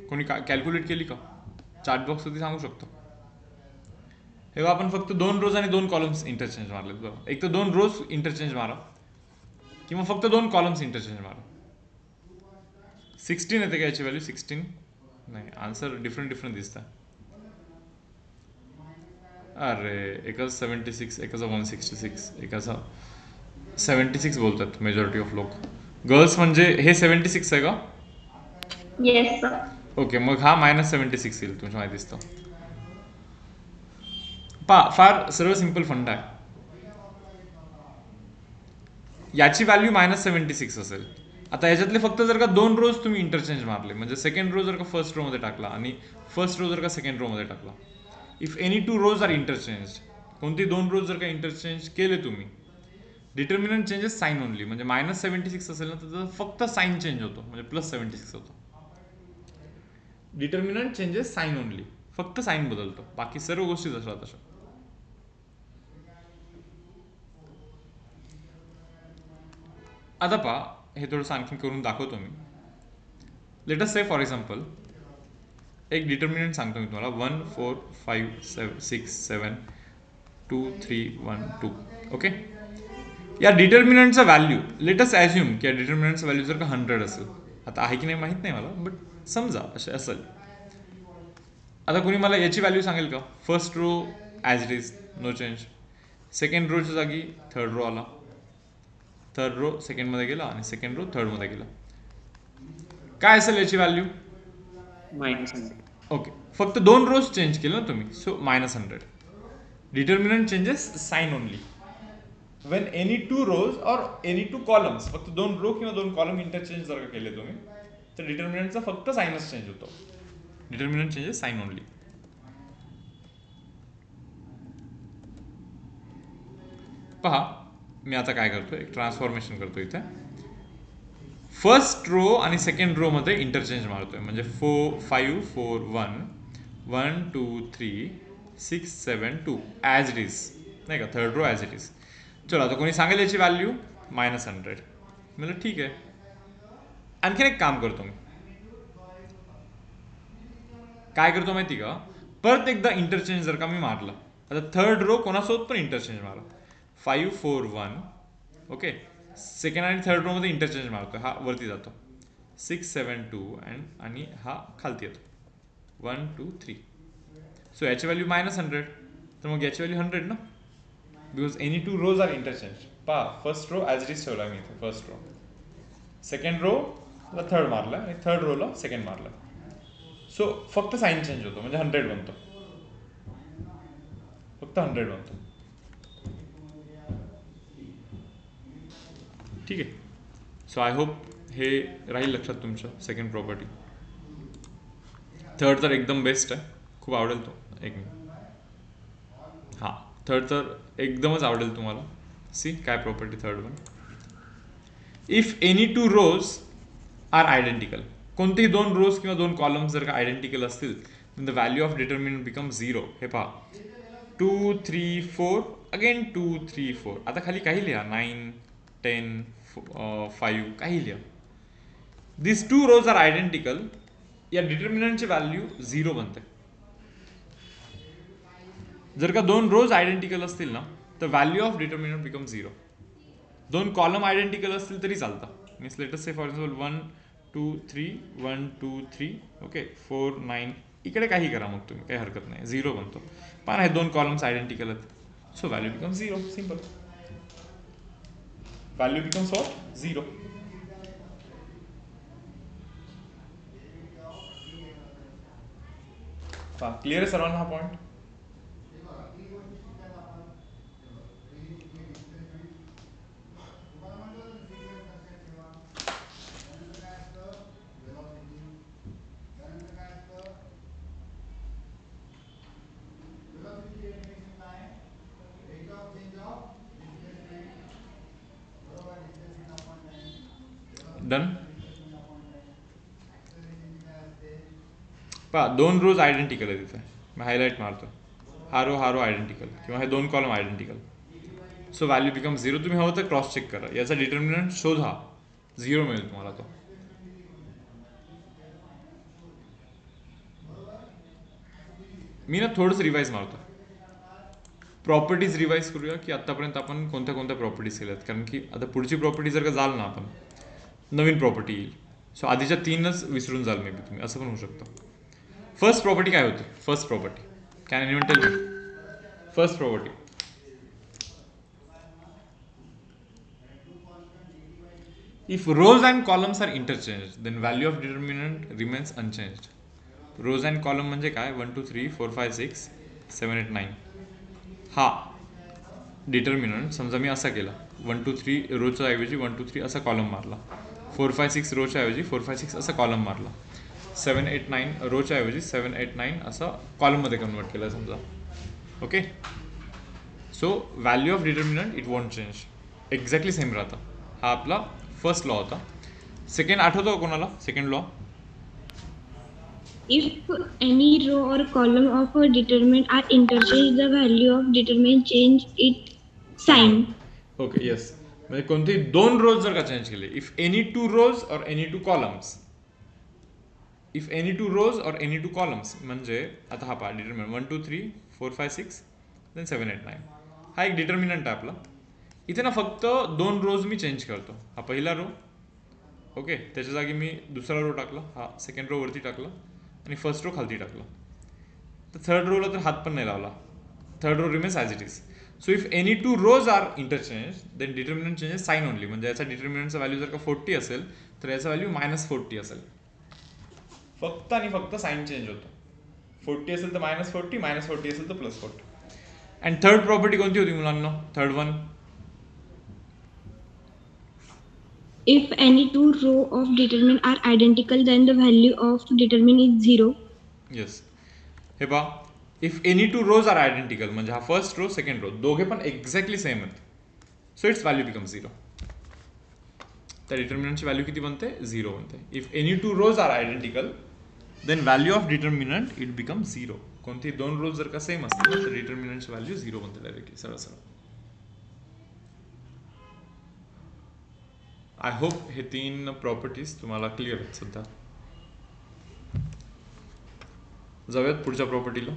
कोणी कॅल्क्युलेट केली का. चॅटबॉक्स वरती सांगू शकतो. हे आपण फक्त 2 रोज आणि 2 कॉलम्स इंटरचेंज मारले बरं. एक तर 2 रोज इंटरचेंज मारा किंवा फक्त 2 कॉलम्स इंटरचेंज मारा. 16 येते का याची व्हॅल्यू. 16 नाही, आन्सर डिफरंट दिसत आहे. अरे एकाच 76, एकाचा 166, एकाचा 76 बोलतात मेजॉरिटी ऑफ लोक. गर्ल्स म्हणजे हे 76 आहे का. येस. ओके, मग हा -76 येईल तुमच्या माहिती दिसतं. फार सर्व सिंपल फंडा आहे. याची व्हॅल्यू -76 असेल आता याच्यातले फक्त जर का 2 रोज तुम्ही इंटरचेंज मारले, म्हणजे सेकंड रो जर का फर्स्ट रो मध्ये टाकला आणि फर्स्ट रो जर का सेकंड रो मध्ये टाकला, if any 2 rows are interchange, कोणते 2 रोज जर का इंटरचेंज केले तुम्ही, डिटर्मिनंट चेंजेस साइन ओनली, म्हणजे -76 असेल ना तर फक्त साइन चेंज होतो, म्हणजे +76 होतो. डिटर्मिनंट चेंजेस साइन ओनली, फक्त साइन बदलतो, बाकी सर्व गोष्टी जशा तशा. आता पहा, हे थोडंसं आणखी करून दाखवतो मी. Let us say for example एक डिटर्मिनंट सांगतो मी तुम्हाला, 1 4 5 6 7 2 3 1 2. ओके, या डिटर्मिनंटचं व्हॅल्यू लेट अस ॲज्युम की या डिटर्मिनंटचं व्हॅल्यू जर का 100 असेल, आता आहे की नाही माहीत नाही मला, बट समजा असे असेल. आता कोणी मला याची व्हॅल्यू सांगेल का? First row as it is, no change. Second रोच्या जागी थर्ड रो आला, थर्ड रो सेकंडमध्ये गेला आणि सेकंड रो थर्डमध्ये गेला. काय असेल याची व्हॅल्यू? -100. ओके, फक्त 2 रोज चेंज केले ना तुम्ही, so -100. Determinant changes sign only when any 2 rows और एनी 2 कॉलम्स, फक्त 2 रो किंवा 2 कॉलम इंटरचेंज जर का केले तुम्ही तर डिटर्मिनंटचा फक्त साइनच चेंज होतो. Determinant changes sign only. पहा, मी आता काय करतो, एक ट्रान्सफॉर्मेशन करतो इथे. फर्स्ट रो आणि सेकंड रो मध्ये इंटरचेंज मारतोय, म्हणजे 4 5 4 1 1 2 3 6 7 2 ॲज इट इज, नाही का, third row as it is. चलो, आता कोणी सांगेल याची व्हॅल्यू -100. म्हणजे ठीक आहे. आणखीन एक काम करतो मी, काय करतो माहिती का, परत एकदा इंटरचेंज जर का मी मारला, आता थर्ड रो कोणासोबत पण इंटरचेंज मारा, 5 4 1. ओके, सेकंड आणि थर्ड रो मध्ये इंटरचेंज मारतो, हा वरती जातो 6 7 2 आणि हा खालती येतो 1 2 3. सो याची व्हॅल्यू -100, तर मग याची व्हॅल्यू 100 ना, because any 2 rows are interchange. पहा, first row as it is ठेवला मी इथे, फर्स्ट रो, सेकंड रोला थर्ड मारला आणि थर्ड रोला सेकंड मारला, सो फक्त साइन चेंज होतो, म्हणजे 100 बनतो, फक्त 100 बनतो. ठीक आहे. सो आय होप हे राहील लक्षात तुमच्या. Second property. थर्ड तर एकदम बेस्ट आहे, खूप आवडेल तो. एक मिनिट, हां, थर्ड तर एकदमच आवडेल तुम्हाला. सी काय property third one, if any 2 rows are identical, कोणतेही 2 रोज किंवा 2 कॉलम्स जर का आयडेंटिकल असतील, the value of determinant become 0. हे पहा, 2 3 4 अगेन 2 3 4. आता खाली काही लिहा, 9 10 5 काही लिहा. दिस 2 रोज आर आयडेंटिकल, या डिटर्मिनंटची व्हॅल्यू 0 बनते. जर का 2 रोज आयडेंटिकल असतील ना, तर value of determinant become 0. 2 column identical असतील तरी चालतं. Means late us say for example 1 2 3 1 2 3. Okay, 4 9, इकडे काही करा मग तुम्ही, काही हरकत नाही, 0 बनतो. पण हे 2 कॉलम्स आयडेंटिकल आहेत, so value become 0. Simple, value becomes what, 0. Clear आहे सर्वांना हा पॉईंट? डन. पहा, 2 रोज आयडेंटिकल आहे तिथे, मी हायलाईट मारतो, हा रो आयडेंटिकल किंवा हे 2 column identical, so value become 0. तुम्ही हवं तर क्रॉस चेक करा, याचा डिटर्मिनंट शोधा, 0 मिळेल तुम्हाला तो. मी ना थोडंसं रिवाईज मारतो, प्रॉपर्टीज रिवाईज करूया की आत्तापर्यंत आपण कोणत्या कोणत्या प्रॉपर्टीज केल्यात, कारण की आता पुढची प्रॉपर्टी जर का जाल ना आपण, नवीन प्रॉपर्टी येईल, सो आधीच्या 3च विसरून जाल मे बी तुम्ही, असं पण होऊ शकतं. फर्स्ट प्रॉपर्टी काय होती? First property, can anyone tell me? First property, if rows and columns are interchanged, then value of determinant remains unchanged. rows and column म्हणजे काय? 1 2 3 4 5 6 7 8 9. हा डिटर्मिनंट समजा मी असा केला, 1 2 3 रोच्या ऐवजी 1 2 3 असा कॉलम मारला, 4 5 6 रोच्या ऐवजी 4 5 6 असा कॉलम मारला. 7 8 9 रोच्या ऐवजी 7 8 9 असा कॉलममध्ये कन्वर्ट केला समजा. Okay. So value of determinant it won't change, exactly same राहतं. हा आपला फर्स्ट लॉ होता. सेकंड आठवतो कोणाला? Second law, If any row or column of a determinant are interchanged, the value of determinant change its sign. Okay. Yes, म्हणजे कोणतेही दोन रोज जर का चेंज केले, इफ एनी टू रोज और any two columns, if any two rows और any two columns म्हणजे आता हा पहा डिटर्मिनंट 1 2 3 4 5 6 देन 7 8 9 हा एक डिटर्मिनंट आहे आपला. इथे ना फक्त दोन रोज मी चेंज करतो. हा पहिला रो, ओके, त्याच्या जागी मी दुसरा रो टाकला, हा सेकंड रो वरती टाकला आणि फर्स्ट रो खालती टाकला. तर थर्ड रोला तर हात पण नाही लावला. Third row remains as it is. So if any two rows are interchange then determinant changes sign only. म्हणजे याचा डिटर्मिनंटचा व्हॅल्यू जर का 40 असेल तर याचा व्हॅल्यू -40 असेल. फक्त आणि फक्त साईन चेंज होतो. 40 असेल तर -40, -40 असेल तर +40. अँड थर्ड प्रॉपर्टी कोणती होती मुलांना? Third one, If any two row of determinant are identical, then the value of determinant is 0. Yes. हे पहा, if any two rows are identical म्हणजे हा फर्स्ट रो सेकंड रो दोघे पण एक्झॅक्टली सेम आहेत. So its value become 0. त्या डिटर्मिनंटची value किती बनते? 0 बनते. If any two rows are identical then value of determinant it become 0. कोणतेही दोन रोज जर का सेम असतील तर डिटर्मिनंटची व्हॅल्यू 0 बनते डायरेक्टली, सरळ सरळ. आय होप हे 3 प्रॉपर्टीज तुम्हाला क्लिअर आहेत सध्या. जाऊयात पुढच्या प्रॉपर्टीला.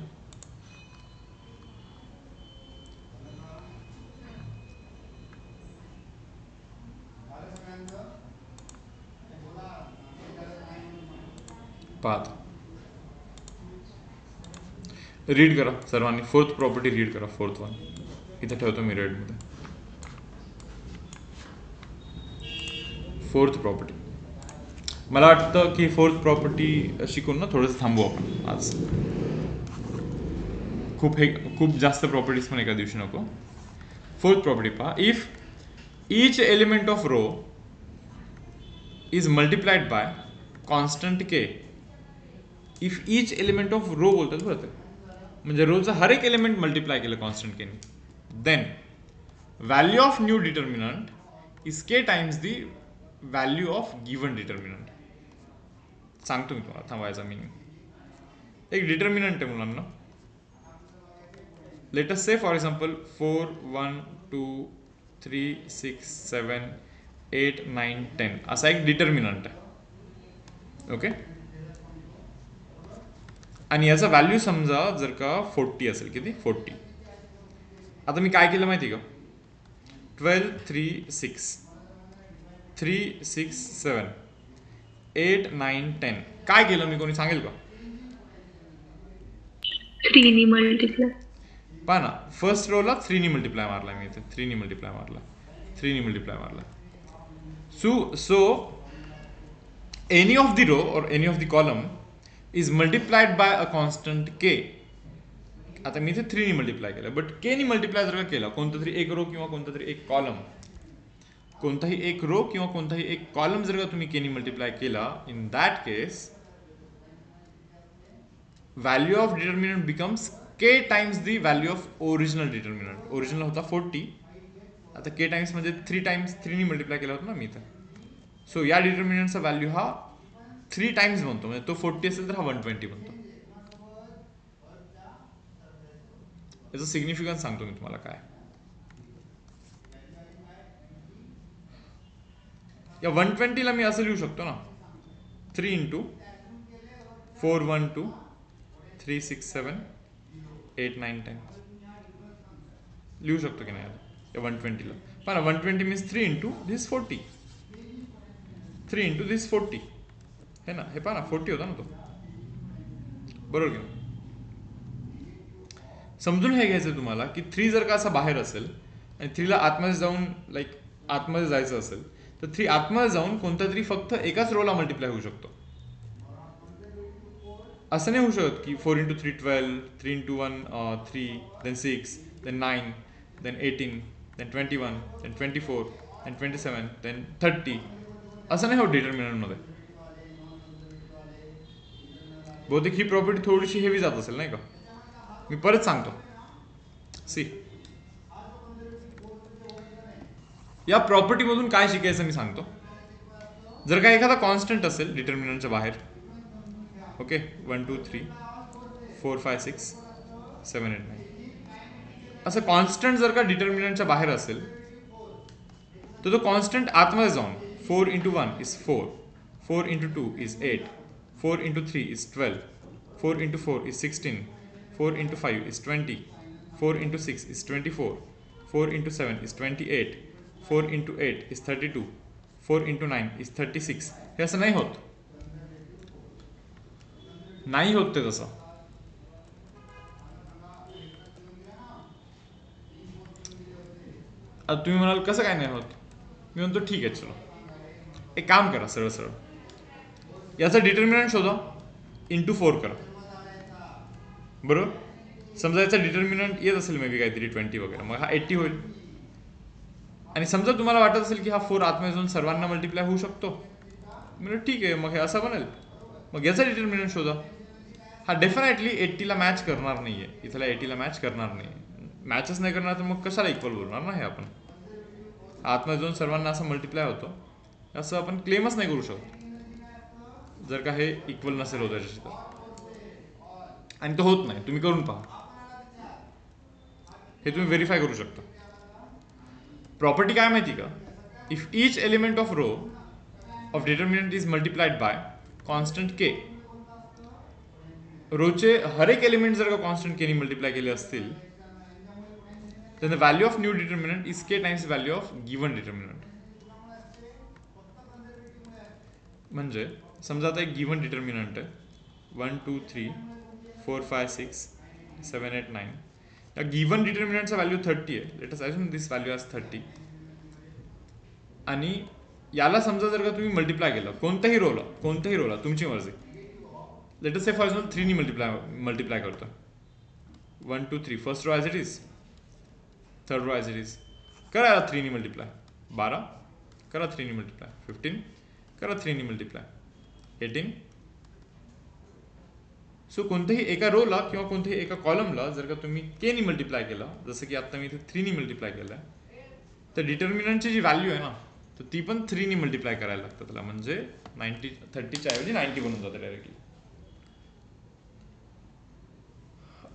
पाहत रीड करा सर्वांनी. फोर्थ प्रॉपर्टी रीड करा. फोर्थ वन इथे ठेवतो मी रेडमध्ये. फोर्थ प्रॉपर्टी, मला वाटतं की फोर्थ प्रॉपर्टी शिकून ना थोडंसं थांबू आपण आज. खूप जास्त प्रॉपर्टीज पण एका दिवशी नको. फोर्थ प्रॉपर्टी पहा. If each element of row is multiplied by constant K, if each element of row बोलतात बरं ते, म्हणजे रोचं हर एक एलिमेंट मल्टिप्लाय केलं कॉन्स्टंट केने, then value of new determinant is K times the value of given determinant. सांगतो मी तुम्हाला, थांबायचा मीनिंग. एक डिटर्मिनंट आहे मुलांना, let us say for example 4 1 2 3 6 7 8 9 10 असा एक डिटर्मिनंट आहे. ओके. आणि याचा व्हॅल्यू समजा जर का 40 असेल, किती? 40. आता मी काय केलं माहिती का? 12 3 6 3 6 7 8 9 10 काय केलं मी, कोणी सांगेल का? 3 ने मल्टिप्लाय. पहा ना, फर्स्ट रोला 3 ने मल्टिप्लाय मारला मी इथे, 3 ने मल्टिप्लाय मारला, 3 ने मल्टिप्लाय मारला. So any of the row और any of the column is multiplied by a constant K. आता मी इथे 3 ने मल्टिप्लाय केलं, बट के ने मल्टिप्लाय जर का केलं कोणतं तरी एक रो किंवा कोणतं तरी एक कॉलम, कोणताही एक रो किंवा कोणताही एक कॉलम जर का तुम्ही के ने मल्टिप्लाय केला, in that case value of determinant becomes K times the value of original determinant. Original होता 40, आता के टाइम्स म्हणजे 3 टाइम्स 3 ने मल्टिप्लाय केला होता ना मी इथं. सो या डिटर्मिनंटचा व्हॅल्यू हा 3 टाइम्स बनतो, म्हणजे तो 40 असेल तर हा 120 बनतो. याचं सिग्निफिकन्स सांगतो मी तुम्हाला काय. या 120ला मी असं लिहू शकतो ना, 3 इंटू 4 1 2 3 6 7 8 9 10 लिहू शकतो की नाही या 120ला. पहा ना, 120 मीन्स 3 इंटू दिस 40, 3 इंटू दिस 40 है ना. हे पहा ना, 40 होता ना तो, बरोबर की नाही? समजून हे घ्यायचं तुम्हाला की 3 जर का असा बाहेर असेल आणि 3ला आतमध्ये जाऊन आतमध्ये जायचं असेल तर 3 आतमध्ये जाऊन कोणत्या तरी फक्त एकाच रोला मल्टिप्लाय होऊ शकतो. असं नाही होऊ शकत की 4 into 3 12, 3 into 1 3, then 6, then 9, then 18, then 21, then 24, then 27, then 30, असं नाही होत डिटर्मिनंटमध्ये. बहुतेक ही प्रॉपर्टी थोडीशी हेवी जात असेल नाही का. मी परत सांगतो. सी, या प्रॉपर्टीमधून काय शिकायचं मी सांगतो. जर का एखादा कॉन्स्टंट असेल डिटर्मिनंटच्या बाहेर, ओके, 1 2 3 4 5 6 7 8 9, असं कॉन्स्टंट जर का डिटर्मिनंटच्या बाहेर असेल तर तो कॉन्स्टंट आतमध्ये जाऊन 4 into 1 is 4, 4 into 2 is 8, 4 into 3 is 12, 4 into 4 is 16, 4 into 5 is 20, 4 into 6 is 24, 4 into 7 is 28, 4 into 8 is 32, 4 into 9 is 36. हे असं नाही होत. नाही होत ते तसं. आता तुम्ही म्हणाल कसं काय नाही होत. मी म्हणतो ठीक आहे, चलो एक काम करा, सरळ सरळ याचा डिटर्मिनंट शोधा, इंटू 4 करा. बरोबर. समजा याचा डिटर्मिनंट येत असेल मे बी काहीतरी 20 वगैरे, मग हा 80 होईल. आणि समजा तुम्हाला वाटत असेल की हा 4 आतमध्ये जाऊन सर्वांना मल्टिप्लाय होऊ शकतो, म्हणजे ठीक आहे, मग हे असं बनेल. मग याचा डिटर्मिनंट शोधा. हा डेफिनेटली 80ला मॅच करणार नाहीये, इथला 80ला मॅच करणार नाही. मॅचच नाही करणार तर मग कशाला इक्वल बोलणार ना हे आपण. आतमध्ये जाऊन सर्वांना असं मल्टिप्लाय होतो असं आपण क्लेमच नाही करू शकतो जर का हे इक्वल नसेल होत त्याच्याशी तर. आणि तो होत नाही, तुम्ही करून पहा, हे तुम्ही व्हेरीफाय करू शकता. प्रॉपर्टी काय माहिती का, if each element of row of determinant is multiplied by constant K, रोचे हर एक एलिमेंट जर का कॉन्स्टंट के ने मल्टिप्लाय केले असतील then the value of new determinant is k times value of given determinant. म्हणजे समजा आता एक गिवन डिटर्मिनंट आहे 1 2 3 4 5 6 7 8 9. या गिवन डिटर्मिनंटचा व्हॅल्यू 30 आहे. लेट अस अज्युम दिस व्हॅल्यू ॲज 30. आणि याला समजा जर का तुम्ही मल्टिप्लाय केलं कोणत्याही रोला तुमची मर्जी, let us say for example 3 ने मल्टिप्लाय करतो 1 2 3 first row as it is, third row as it is. करा 3 ने मल्टिप्लाय 12, करा 3 ने मल्टिप्लाय 15, करा 3 ने मल्टिप्लाय 18. सो कोणत्याही एका रोला किंवा कोणत्याही एका कॉलमला जर का तुम्ही के ने मल्टिप्लाय केला, जसं की आता मी इथे 3 ने मल्टिप्लाय केलं, तर डिटर्मिनंटची जी व्हॅल्यू आहे ना, तर ती पण 3 ने मल्टिप्लाय करायला लागतं त्याला. म्हणजे 30च्या ऐवजी 90 बनून जाते डायरेक्टली.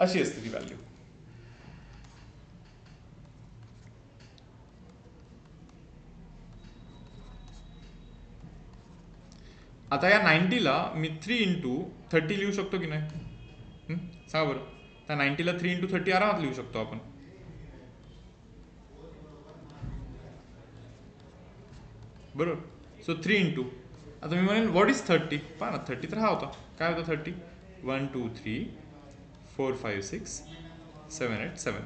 अशी असते ती व्हॅल्यू. आता या 90ला मी 3 into 30 लिहू शकतो की नाही, सांगा बरं. त्या 90ला 3 into 30 आरामात लिहू शकतो आपण. बरोबर. सो 3 into, आता मी म्हणेन व्हॉट इज 30. पहा ना, 30 तर हा होता. काय होता 30? 1 2 3 4 5 6 7 8 7.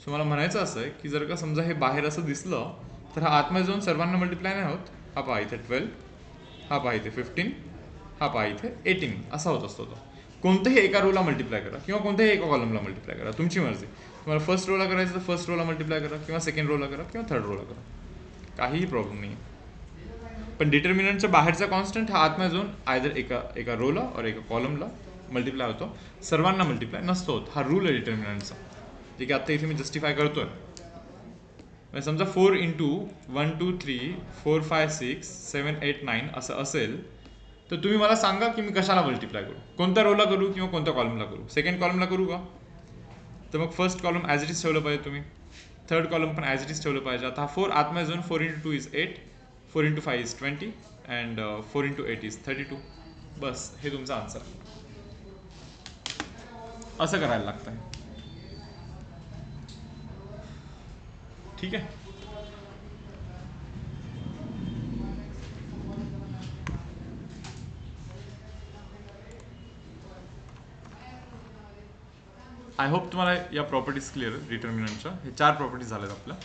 सो मला म्हणायचं असं आहे की जर का समजा हे बाहेर असं दिसलं तर हा आतमध्ये जाऊन सर्वांना मल्टिप्लाय नाही होत. हा पहा इथे 12, हा पहा इथे 15, हा पहा इथे 18, असा होत असतो तो. कोणत्याही एका रोला मल्टिप्लाय करा किंवा कोणत्याही एका कॉलमला मल्टिप्लाय करा, तुमची मर्जी. तुम्हाला फर्स्ट रोला करायचं तर फर्स्ट रोला मल्टिप्लाय करा किंवा सेकंड रोला करा किंवा थर्ड रोला करा, काहीही प्रॉब्लेम नाही. पण डिटर्मिनंटच्या बाहेरचा कॉन्स्टंट हा आतमध्ये जाऊन आयदर एका रोला और एका कॉलमला मल्टिप्लाय होतो, सर्वांना मल्टिप्लाय नसतो होत. हा रूल आहे डिटर्मिनंटचा, जे की आता इथे मी जस्टिफाय करतोय. समजा 4 into 1 2 3 4 5 6 7 8 9 असं असेल तर तुम्ही मला सांगा की मी कशाला मल्टिप्लाय करू, कोणत्या रोला करू किंवा कोणत्या कॉलमला करू. सेकंड कॉलमला करू का, तर मग first column as it is ठेवलं पाहिजे तुम्ही, थर्ड कॉलम पण ॲज इट इज ठेवलं पाहिजे. आता हा 4 आतमध्ये जाऊन 4 into 2 is 8, 4 into 5 is 20 and 4 into 8 is 32. बस हे तुमचं आन्सर. असं करायला लागतं. ठीक आहे. आय होप तुम्हाला या प्रॉपर्टीज क्लिअर आहे डिटर्मिनंटच्या. हे 4 प्रॉपर्टीज झाल्यात आपल्या.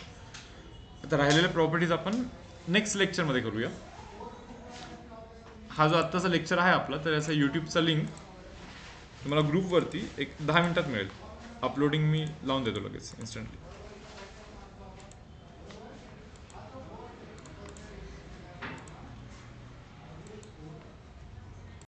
आता राहिलेल्या प्रॉपर्टीज आपण नेक्स्ट लेक्चरमध्ये करूया. हा जो आत्ताचा लेक्चर आहे आपला, तर याचा यूट्यूबचा लिंक तुम्हाला ग्रुपवरती एक 10 मिनिटात मिळेल. अपलोडिंग मी लावून देतो लगेच इन्स्टंटली.